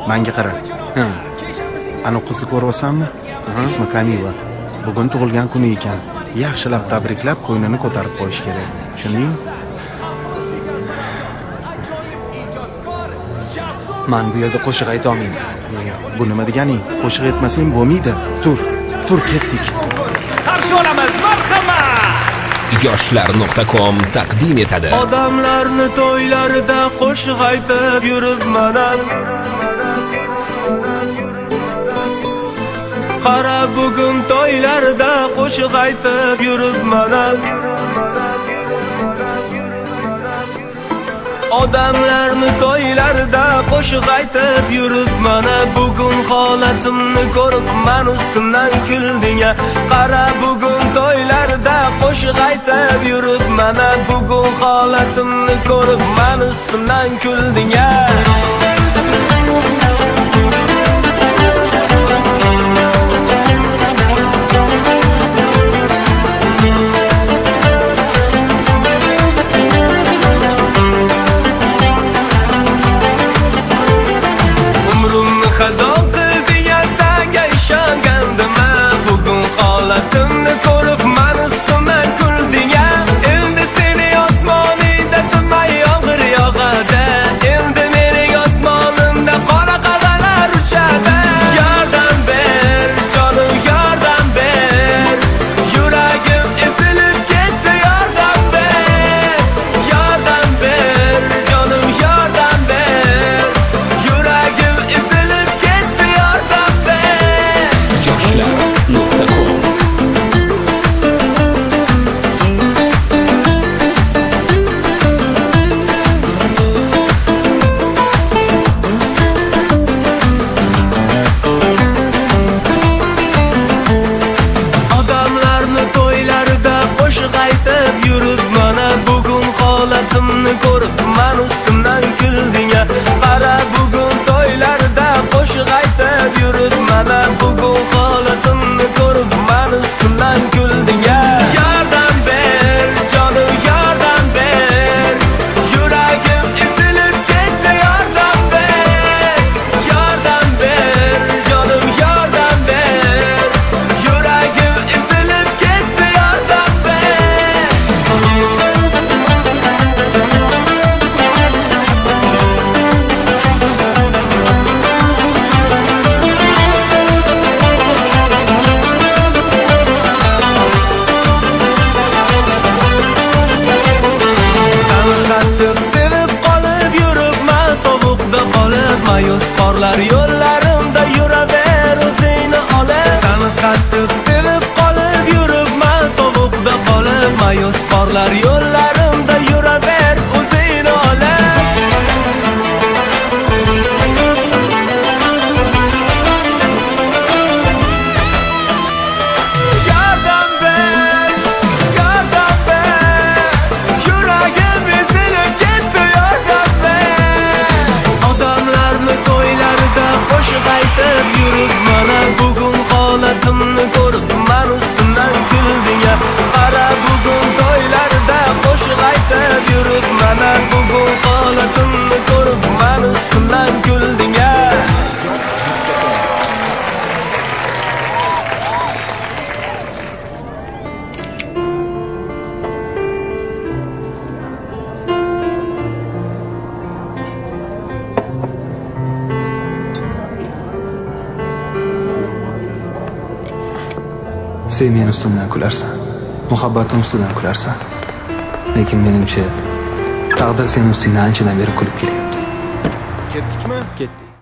Menga qara. Ana qizni ko'rvasanmi? Ismi Kamila. Bugun tug'ilgan kuni ekan. Yaxshilab tabriklab, qo'ynini ko'tarib qo'yish kerak. Tushundingmi? Men bu yerda qo'shiq ayta olmayman. Bu nima deganing? Qo'shiq aytmasang bo'lmaydi. Tur, ketdik. Qarshi olamiz, marhamat. Yoshlar.com taqdim etadi. Odamlarni to'ylarida qo'shiq aytib yuribman. Qara bugun to'ylarda qo'shiq aytib yuribman. Odamlarni to'ylarida qo'shiq aytib yuribman. Bugun holatimni ko'rib men ustimdan kulding. Qara bugun to'ylarda qo'shiq aytib yuribman. Bugun holatimni ko'rib men ustimdan kulding. Xazon qilding, senga ishongandim. Bugun holatimni ko'rib men ustimdan kulding. Endi seni osmoningda tunmay yomg'ir yog'adi. Endi mening osmonimda qora qal'alar uchadi. Yordam ber, jonim yordam ber. Yuragim ezilib ketdi, yordam ber. Yordam ber, jonim yordam ber. Yuragim ezilib ko'rib men ustimdan kulding. Qara bugun to'ylarda qo'shiq aytib yuribman. Bugun holatimni ko'rib men ustimdan kulding. Yordam ber, jonim yordam ber. Yuragim ezilib ketdi, yordam ber. Yordam ber, jonim yordam ber. Yuragim ezilib ketdi, yordam ber. Mayus qorlar yo'llarimda yuraver o'zingni olib. Seni qattiq sevib qolib yuribman sovuqda qolib. Mayus qorlar yo'llarimda yuraver o'zingni olib. Yordam ber, yordam ber. Yuragim ezilib ketdi, yordam ber. Odamlarni to'ylarida qo'shiq aytib yuribman. Bugun holatimni ko'rib men ustimdan kulding. Qara bugun to'ylarida qo'shiq aytib yuribman. Bugun holatimni ko'rib men ustimdan kulding. Sen men ustimdan kularsan. Muhabbatim ustidan kularsan. Lekin menimcha taqdir sen ustingdan anchadan beri kulib kelyapti. Ketdikmi? Ketdik.